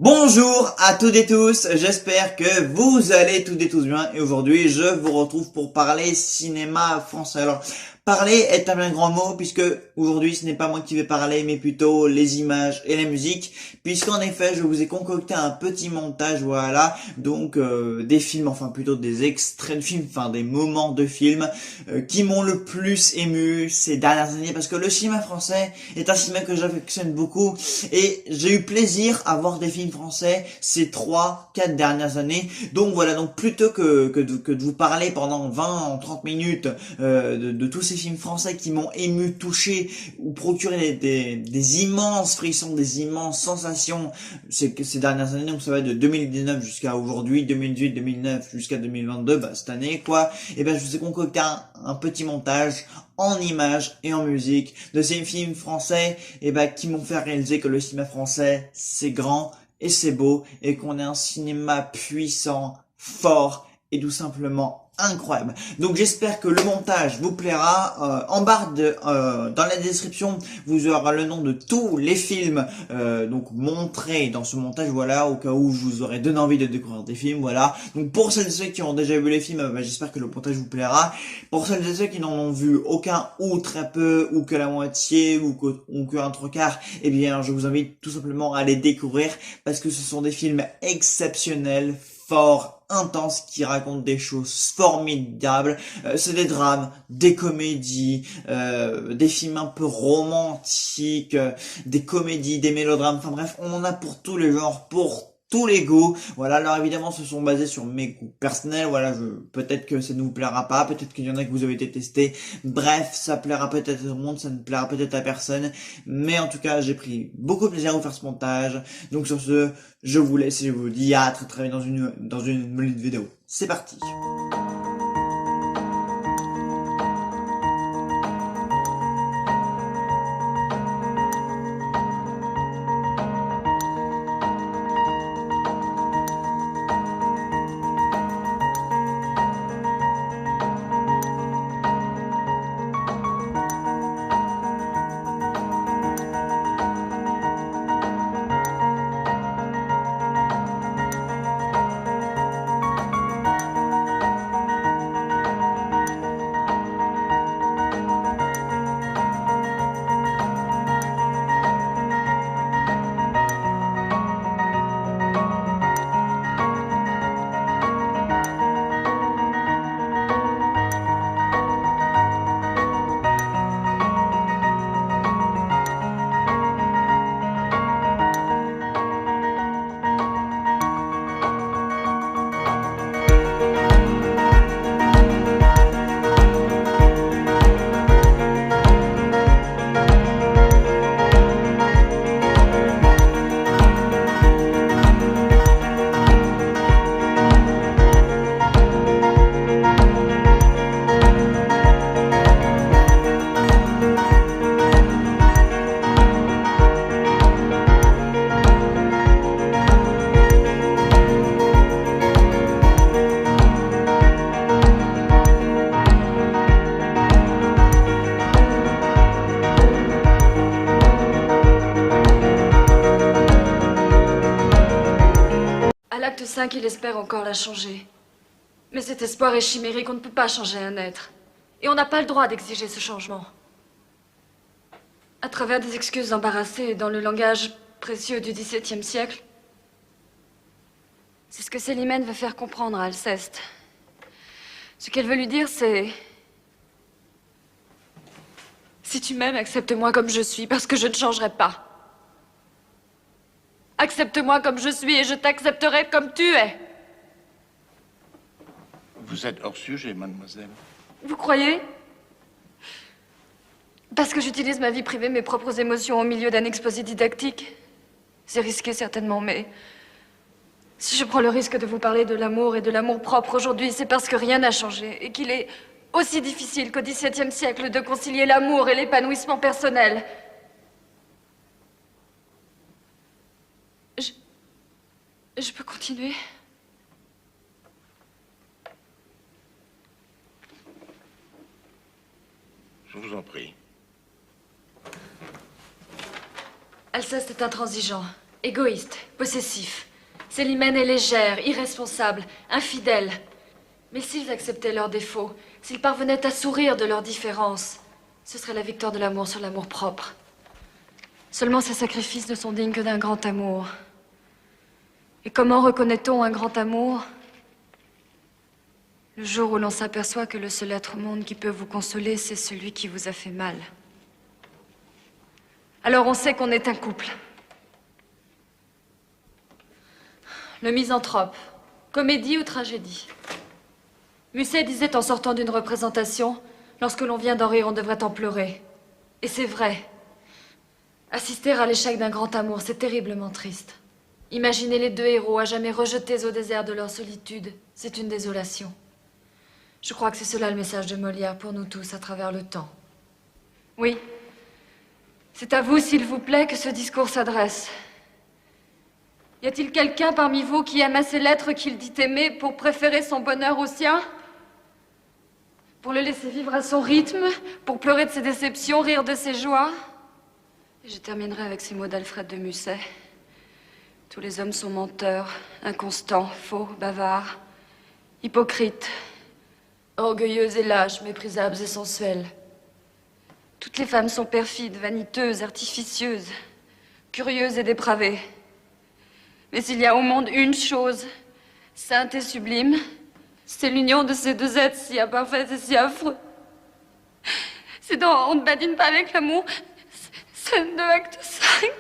Bonjour à toutes et tous, j'espère que vous allez toutes et tous bien et aujourd'hui je vous retrouve pour parler cinéma français. Alors, parler est un bien grand mot puisque aujourd'hui ce n'est pas moi qui vais parler mais plutôt les images et la musique puisqu'en effet je vous ai concocté un petit montage, voilà, donc des films, enfin plutôt des extraits de films, enfin des moments de films qui m'ont le plus ému ces dernières années parce que le cinéma français est un cinéma que j'affectionne beaucoup et j'ai eu plaisir à voir des films français ces 3-4 dernières années. Donc voilà, donc plutôt que de vous parler pendant 20-30 minutes de tous ces films français qui m'ont ému, touché ou procuré des immenses frissons, des immenses sensations ces dernières années, donc ça va de 2019 jusqu'à aujourd'hui, 2018, 2009 jusqu'à 2022, bah cette année quoi, et ben je vous ai concocté un petit montage en images et en musique de ces films français et ben qui m'ont fait réaliser que le cinéma français c'est grand et c'est beau et qu'on est un cinéma puissant, fort et tout simplement incroyable. Donc j'espère que le montage vous plaira. Dans la description, vous aurez le nom de tous les films donc montrés dans ce montage, voilà, au cas où vous aurez donné envie de découvrir des films, voilà. Donc pour celles et ceux qui ont déjà vu les films, j'espère que le montage vous plaira. Pour celles et ceux qui n'en ont vu aucun ou très peu ou que la moitié ou que un trois quarts, eh bien je vous invite tout simplement à les découvrir parce que ce sont des films exceptionnels, forts, intenses, qui racontent des choses formidables. C'est des drames, des comédies, des films un peu romantiques, des comédies, des mélodrames, enfin bref, on en a pour tous les genres, pour tous les goûts. Voilà, alors évidemment, ce sont basés sur mes goûts personnels. Voilà, peut-être que ça ne vous plaira pas, peut-être qu'il y en a que vous avez détesté. Bref, ça plaira peut-être à tout le monde, ça ne plaira peut-être à personne. Mais en tout cas, j'ai pris beaucoup de plaisir à vous faire ce montage. Donc sur ce, je vous laisse et je vous dis à très très vite dans une nouvelle vidéo. C'est parti. À l'acte 5, il espère encore la changer. Mais cet espoir est chimérique, on ne peut pas changer un être. Et on n'a pas le droit d'exiger ce changement. À travers des excuses embarrassées et dans le langage précieux du XVIIe siècle, c'est ce que Célimène veut faire comprendre à Alceste. Ce qu'elle veut lui dire, c'est... Si tu m'aimes, accepte-moi comme je suis, parce que je ne changerai pas. Accepte-moi comme je suis et je t'accepterai comme tu es. Vous êtes hors sujet, mademoiselle. Vous croyez? Parce que j'utilise ma vie privée, mes propres émotions au milieu d'un exposé didactique. C'est risqué certainement, mais... Si je prends le risque de vous parler de l'amour et de l'amour propre aujourd'hui, c'est parce que rien n'a changé et qu'il est aussi difficile qu'au XVIIe siècle de concilier l'amour et l'épanouissement personnel. Je peux continuer? Je vous en prie. Alceste est intransigeant Égoïste, possessif. Célimène est légère, irresponsable, infidèle. Mais s'ils acceptaient leurs défauts, s'ils parvenaient à sourire de leurs différences, ce serait la victoire de l'amour sur l'amour propre. Seulement ces sacrifices ne sont dignes que d'un grand amour. Et comment reconnaît-on un grand amour? Le jour où l'on s'aperçoit que le seul être au monde qui peut vous consoler, c'est celui qui vous a fait mal. Alors on sait qu'on est un couple. Le misanthrope, comédie ou tragédie? Musset disait en sortant d'une représentation, lorsque l'on vient d'en rire, on devrait en pleurer. Et c'est vrai. Assister à l'échec d'un grand amour, c'est terriblement triste. Imaginer les deux héros à jamais rejetés au désert de leur solitude, c'est une désolation. Je crois que c'est cela le message de Molière pour nous tous à travers le temps. Oui, c'est à vous, s'il vous plaît, que ce discours s'adresse. Y a-t-il quelqu'un parmi vous qui aime assez l'être qu'il dit aimer pour préférer son bonheur au sien? Pour le laisser vivre à son rythme, pour pleurer de ses déceptions, rire de ses joies? Et je terminerai avec ces mots d'Alfred de Musset. Tous les hommes sont menteurs, inconstants, faux, bavards, hypocrites, orgueilleux et lâches, méprisables et sensuels. Toutes les femmes sont perfides, vaniteuses, artificieuses, curieuses et dépravées. Mais il y a au monde une chose, sainte et sublime, c'est l'union de ces deux êtres si imparfaits et si affreux. C'est dans On ne badine pas avec l'amour, scène de acte 5.